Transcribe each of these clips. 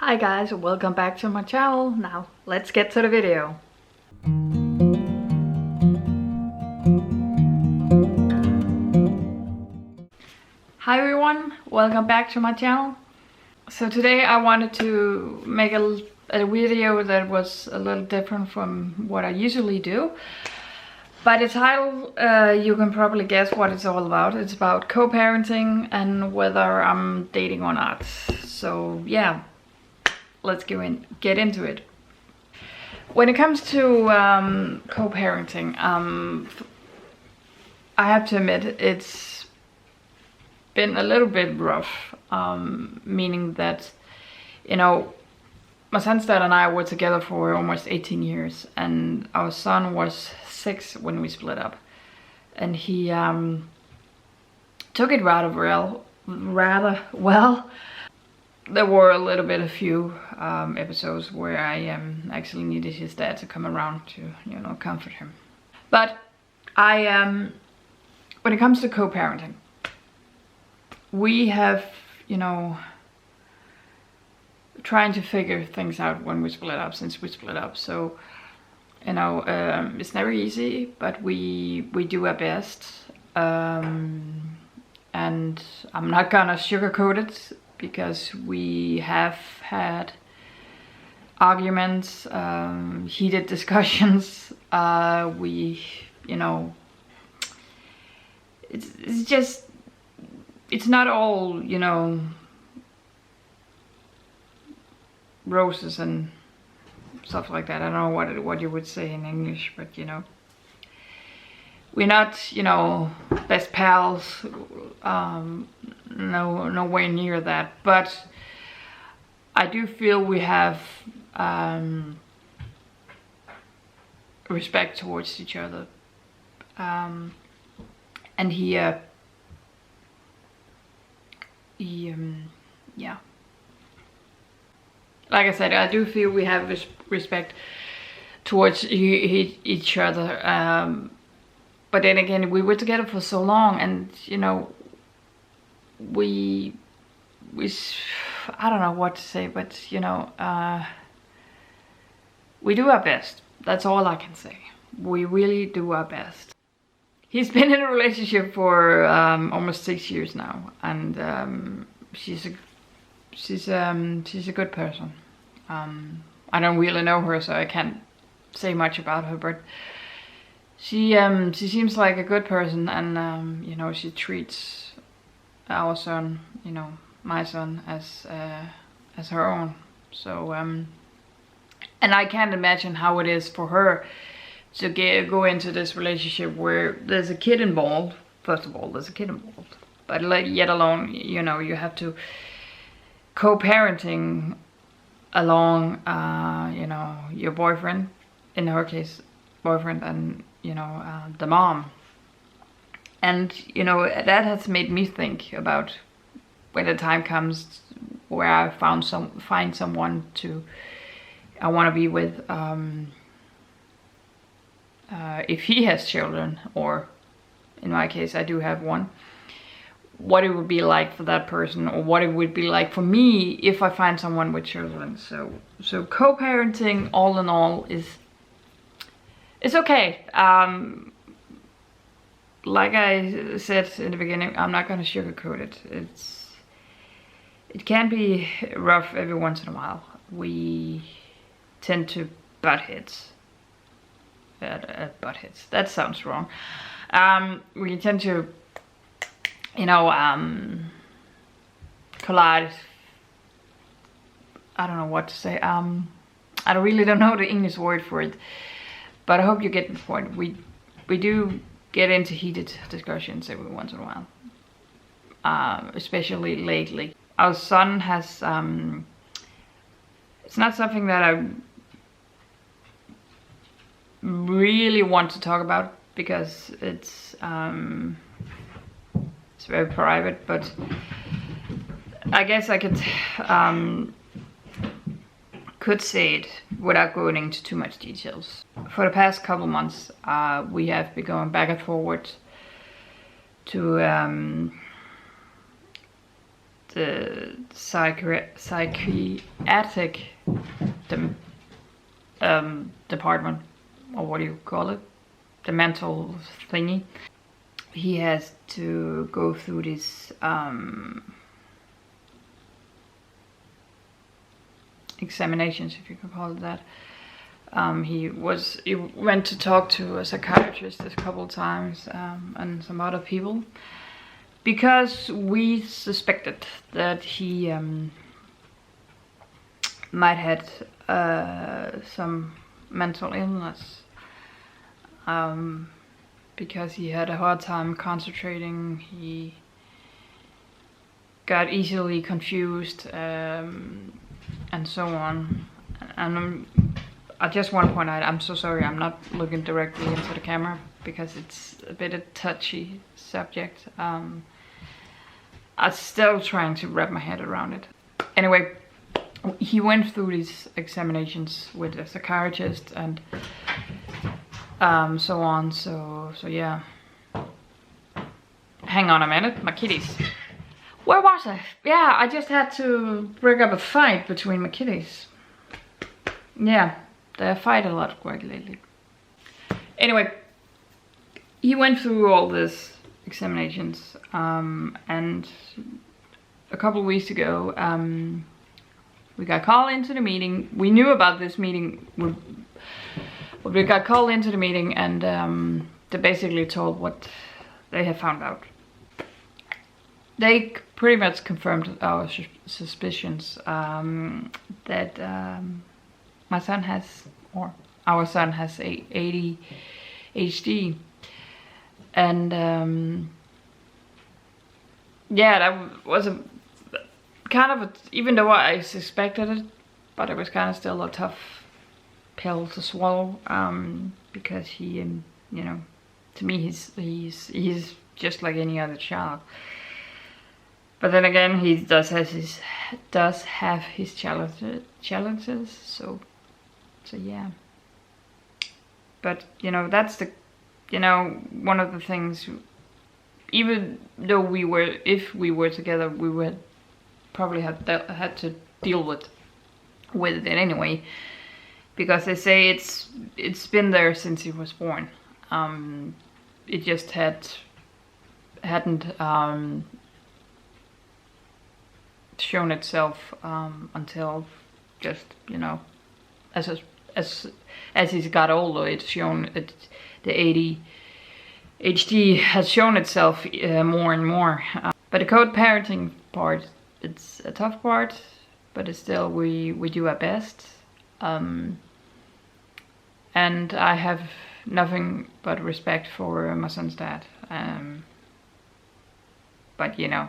Hi guys, welcome back to my channel. Now let's get to the video. Hi everyone, welcome back to my channel. So today I wanted to make a video that was a little different from what I usually do. By the title, you can probably guess what it's all about. It's about co-parenting and whether I'm dating or not. So yeah, let's get into it. When it comes to co-parenting, I have to admit it's been a little bit rough, meaning that, you know, my son's dad and I were together for almost 18 years, and our son was 6 when we split up, and he took it rather well. There were a few episodes where I actually needed his dad to come around to, you know, comfort him. But when it comes to co-parenting, we have, you know, trying to figure things out when we split up, since we split up. So, you know, it's never easy, but we do our best. And I'm not gonna sugarcoat it, because we have had arguments, heated discussions. We, you know, it's just, it's not all, you know, roses and stuff like that. I don't know what you would say in English, but you know, we're not, you know, best pals, nowhere near that, but I do feel we have respect towards each other, and yeah, like I said, I do feel we have respect towards each other, but then again, we were together for so long, and you know, we I don't know what to say, but you know, we do our best. That's all I can say. We really do our best. He's been in a relationship for almost 6 years now, and she's a good person. I don't really know her, so I can't say much about her, but she seems like a good person, and you know, she treats our son, you know, my son, as her own. So and I can't imagine how it is for her to go into this relationship where there's a kid involved. First of all, there's a kid involved, but yet alone, you know, you have to co-parenting along, you know, your boyfriend, in her case, boyfriend, and you know, the mom. And you know, that has made me think about when the time comes where I find someone I want to be with, if he has children, or in my case I do have one, what it would be like for that person, or what it would be like for me if I find someone with children. So co-parenting, all in all, it's okay. Like I said in the beginning, I'm not gonna sugarcoat it. It can be rough every once in a while. We tend to butt heads. Butt heads. That sounds wrong. We tend to, you know, collide. I don't know what to say. I really don't know the English word for it, but I hope you get the point. We do get into heated discussions every once in a while, especially lately. Our son has, it's not something that I really want to talk about, because it's very private, but I guess I could say it without going into too much details. For the past couple months, we have been going back and forward to the psychiatric department, or what do you call it, the mental thingy. He has to go through this examinations, if you can call it that. He went to talk to a psychiatrist a couple of times, and some other people, because we suspected that he might have some mental illness, because he had a hard time concentrating. He got easily confused, and so on. And I just want to point out, I'm so sorry I'm not looking directly into the camera, because it's a bit of a touchy subject. I'm still trying to wrap my head around it. Anyway, he went through these examinations with a psychiatrist and so on. So yeah. Hang on a minute, my kitties. Where was I? Yeah, I just had to break up a fight between my kitties. Yeah, they fight a lot quite lately. Anyway, he went through all these examinations, and a couple of weeks ago, we got called into the meeting. We knew about this meeting. We got called into the meeting, and they basically told what they had found out. They pretty much confirmed our suspicions, that my son has, or our son has ADHD, and yeah, that was a kind of even though I suspected it, but it was kind of still a tough pill to swallow, because he, you know, to me he's just like any other child. But then again, he does have his challenges. So yeah. But you know, that's the, you know, one of the things. Even though if we were together, we would probably had to deal with it anyway, because they say it's been there since he was born. It just hadn't shown itself until just, you know, as he's got older, it's shown the ADHD has shown itself more and more. But the co-parenting part, it's a tough part, but it's still we do our best. And I have nothing but respect for my son's dad. But you know,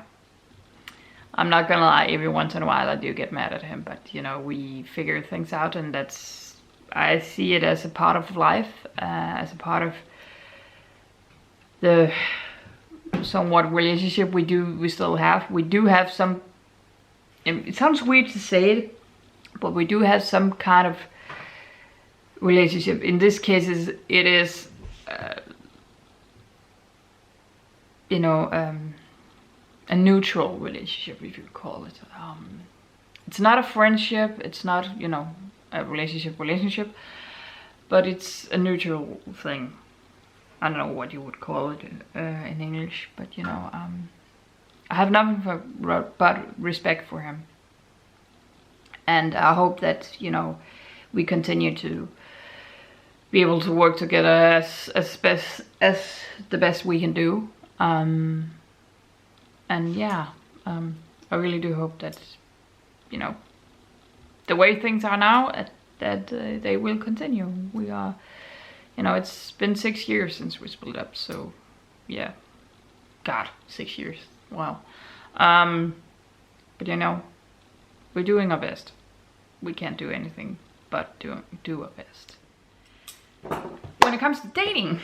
I'm not gonna lie, every once in a while I do get mad at him, but you know, we figure things out, and I see it as a part of life, as a part of the somewhat relationship we still have. We do have some, it sounds weird to say it, but we do have some kind of relationship. In this case, it is you know, a neutral relationship, if you call it. It's not a friendship, it's not, you know, a relationship, but it's a neutral thing. I don't know what you would call it in English, but you know, I have nothing but respect for him, and I hope that, you know, we continue to be able to work together as the best we can do. And yeah, I really do hope that, you know, the way things are now, that they will continue. We are, you know, it's been 6 years since we split up, so yeah. God, 6 years, wow. But you know, we're doing our best. We can't do anything but do our best. When it comes to dating,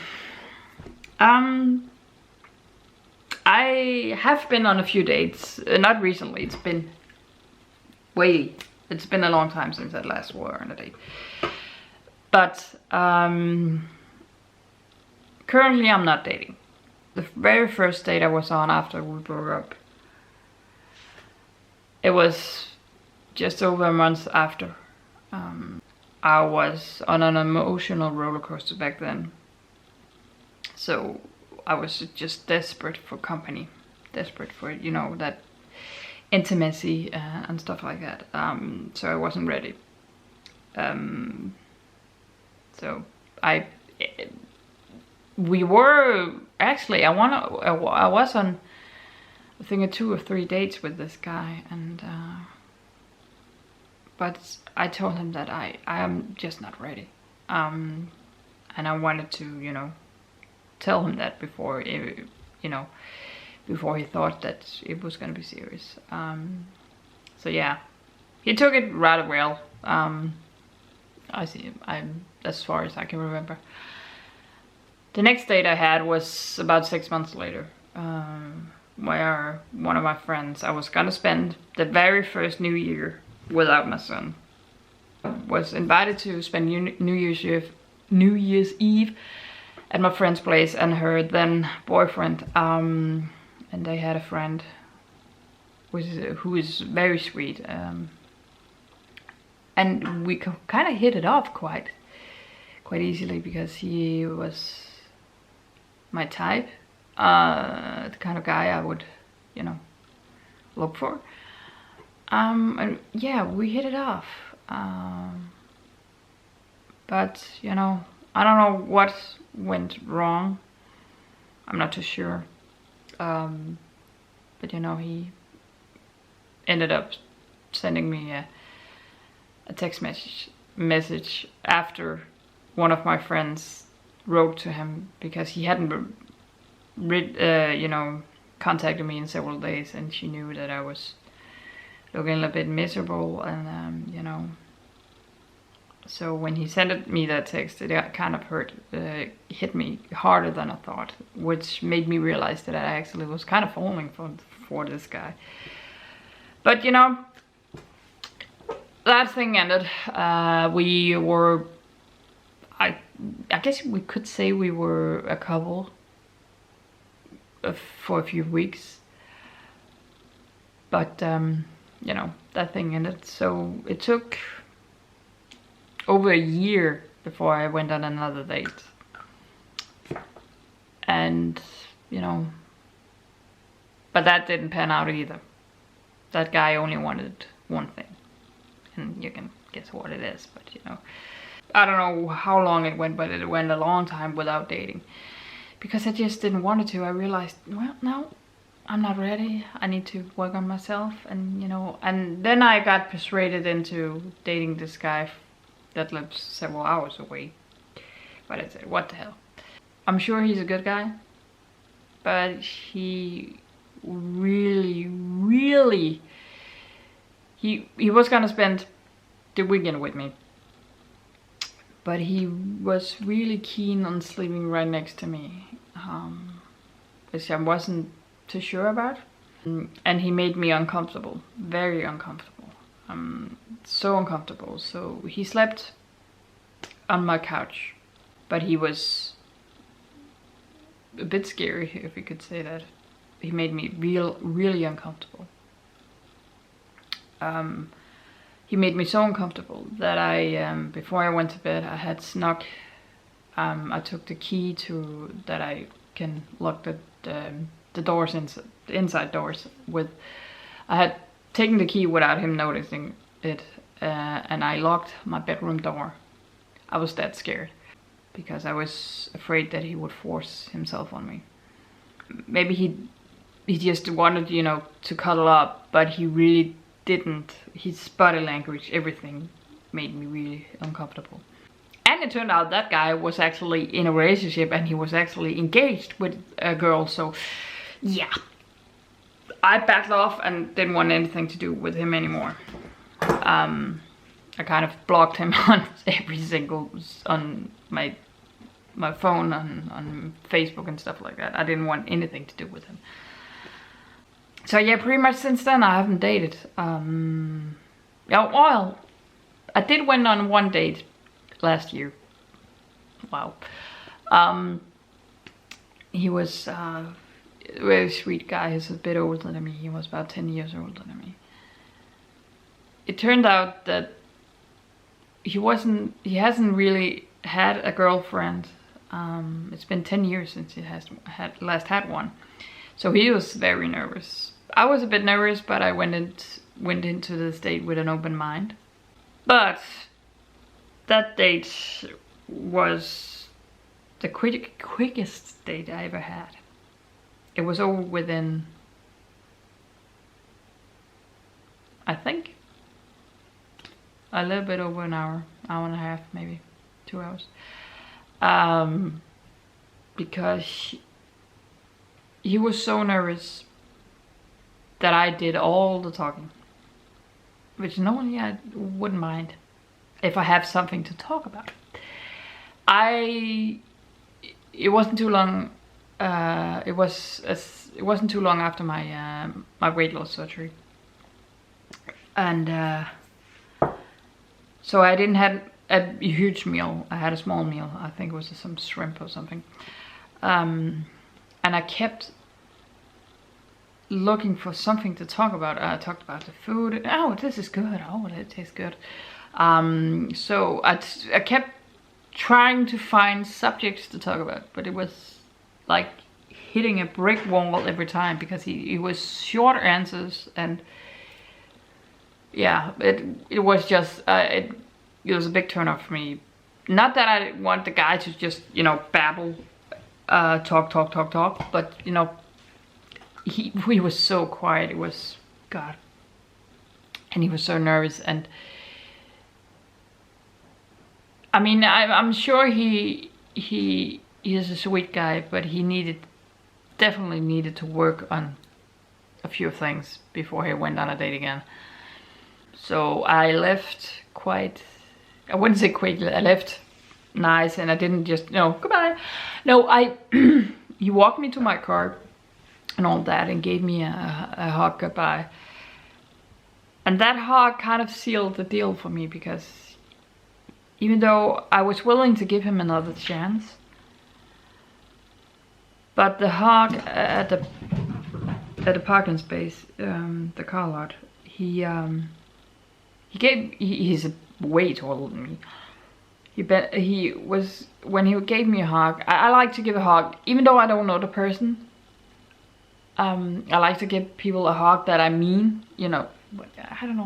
I have been on a few dates, not recently, it's been a long time since I last were on a date. But currently I'm not dating. The very first date I was on after we broke up, it was just over a month after. I was on an emotional roller coaster back then. So I was just desperate for company, desperate for, you know, that intimacy and stuff like that. So I wasn't ready. So we were actually, I was on, I think, 2 or 3 dates with this guy, and but I told him that I am just not ready, and I wanted to, you know, tell him that before, you know, before he thought that it was gonna be serious. So yeah, he took it rather well. As far as I can remember. The next date I had was about 6 months later, where one of my friends, I was gonna spend the very first New Year without my son, was invited to spend New Year's Eve at my friend's place and her then boyfriend, and they had a friend who is very sweet, and we kind of hit it off quite easily, because he was my type, the kind of guy I would, you know, look for. And yeah, we hit it off. But, you know, I don't know what went wrong. I'm not too sure. But, you know, he ended up sending me a text message after one of my friends wrote to him, because he hadn't you know, contacted me in several days, and she knew that I was looking a little bit miserable, and you know, so when he sent me that text, it kind of hit me harder than I thought, which made me realize that I actually was kind of falling for this guy. But you know, that thing ended. We were, I guess we could say we were a couple for a few weeks, but you know, that thing ended. So it took over a year before I went on another date, and you know, but that didn't pan out either. That guy only wanted one thing, and you can guess what it is. But you know, I don't know how long it went, but it went a long time without dating, because I just didn't want it to. I realized, well, no, I'm not ready. I need to work on myself, and you know, and then I got persuaded into dating this guy that lives several hours away. But I said, what the hell? I'm sure he's a good guy, but he really, he was gonna spend the weekend with me, but he was really keen on sleeping right next to me, which I wasn't too sure about. And he made me uncomfortable, very uncomfortable. So uncomfortable. So he slept on my couch, but he was a bit scary, if you could say that. He made me really uncomfortable. He made me so uncomfortable that I, before I went to bed, I had snuck, I took the key to, that I can lock the doors, the inside doors with. I had taken the key without him noticing it, and I locked my bedroom door. I was that scared, because I was afraid that he would force himself on me. Maybe he just wanted, you know, to cuddle up, but he really didn't. His body language, everything made me really uncomfortable. And it turned out that guy was actually in a relationship, and he was actually engaged with a girl. So yeah, I backed off and didn't want anything to do with him anymore. I kind of blocked him on every single, on my phone, on Facebook and stuff like that. I didn't want anything to do with him. So yeah, pretty much since then I haven't dated. Yeah, well, I did went on one date last year. Wow. He was a very sweet guy. He's a bit older than me. He was about 10 years older than me. it turned out that he hasn't really had a girlfriend. It's been 10 years since he last had one. So he was very nervous. I was a bit nervous, but I went into this date with an open mind. But that date was the quickest date I ever had. It was over within, I think, a little bit over an hour and a half, maybe 2 hours. Because he was so nervous that I did all the talking, which normally I wouldn't mind if I have something to talk about. It wasn't too long. It wasn't too long after my my weight loss surgery, and so I didn't have a huge meal. I had a small meal. I think it was some shrimp or something, and I kept looking for something to talk about. I talked about the food. Oh, this is good. Oh, it tastes good. So I kept trying to find subjects to talk about, but it was like hitting a brick wall every time, because he was short answers, and yeah, it was just it was a big turn off for me. Not that I want the guy to just, you know, babble, talk, but you know, he was so quiet. It was God, and he was so nervous. And I mean, I'm sure he is a sweet guy, but he definitely needed to work on a few things before he went on a date again. So I left quite, I wouldn't say quickly, I left nice, and I didn't just, no, goodbye. No, he walked me to my car and all that, and gave me a hug goodbye. And that hug kind of sealed the deal for me, because even though I was willing to give him another chance, but the hug at the parking space, the car lot, he's way taller than me. When he gave me a hug, I like to give a hug, even though I don't know the person. I like to give people a hug that I mean, you know. But I don't know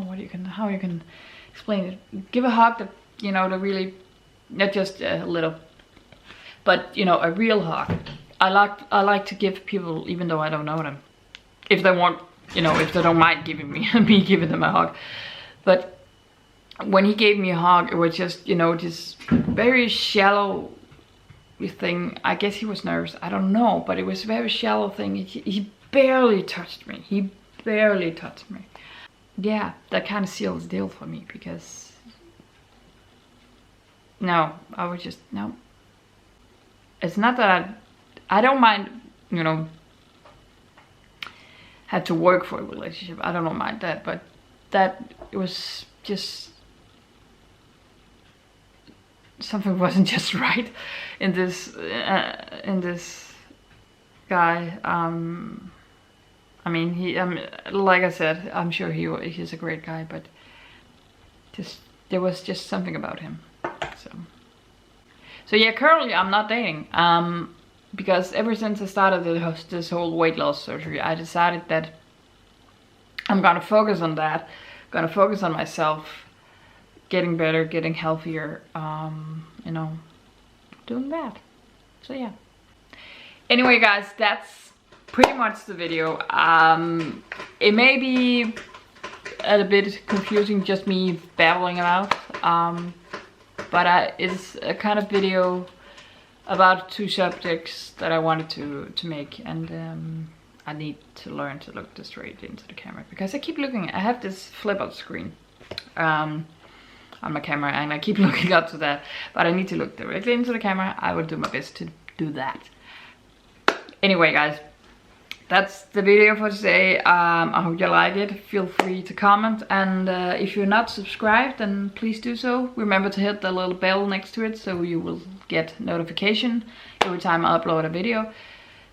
how you can explain it. Give a hug that, you know, that really, not just a little, but you know, a real hug. I like to give people, even though I don't know them, if they want, you know, if they don't mind giving me giving them a hug. But when he gave me a hug, it was just, you know, just very shallow thing. I guess he was nervous, I don't know, but it was a very shallow thing. He barely touched me. He barely touched me. Yeah, that kind of seals the deal for me, because no, I was just, no. It's not that I don't mind, you know, had to work for a relationship. I don't mind that, but that it was just, something wasn't just right in this guy. I mean, like I said, I'm sure he's a great guy, but just there was just something about him. So yeah, currently I'm not dating, because ever since I started this whole weight loss surgery, I decided that I'm gonna focus on that, gonna focus on myself, getting better, getting healthier, you know, doing that. So yeah. Anyway, guys, that's pretty much the video. It may be a bit confusing, just me babbling about, but it's a kind of video about two subjects that I wanted to make, and I need to learn to look straight into the camera, because I keep looking. I have this flip out screen on my camera, and I keep looking up to that, but I need to look directly into the camera. I will do my best to do that. Anyway, guys, that's the video for today. I hope you like it. Feel free to comment, and if you're not subscribed, then please do so. Remember to hit the little bell next to it, so you will get notification every time I upload a video.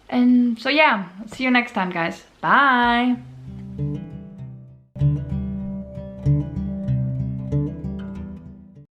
And so yeah, see you next time, guys. Bye.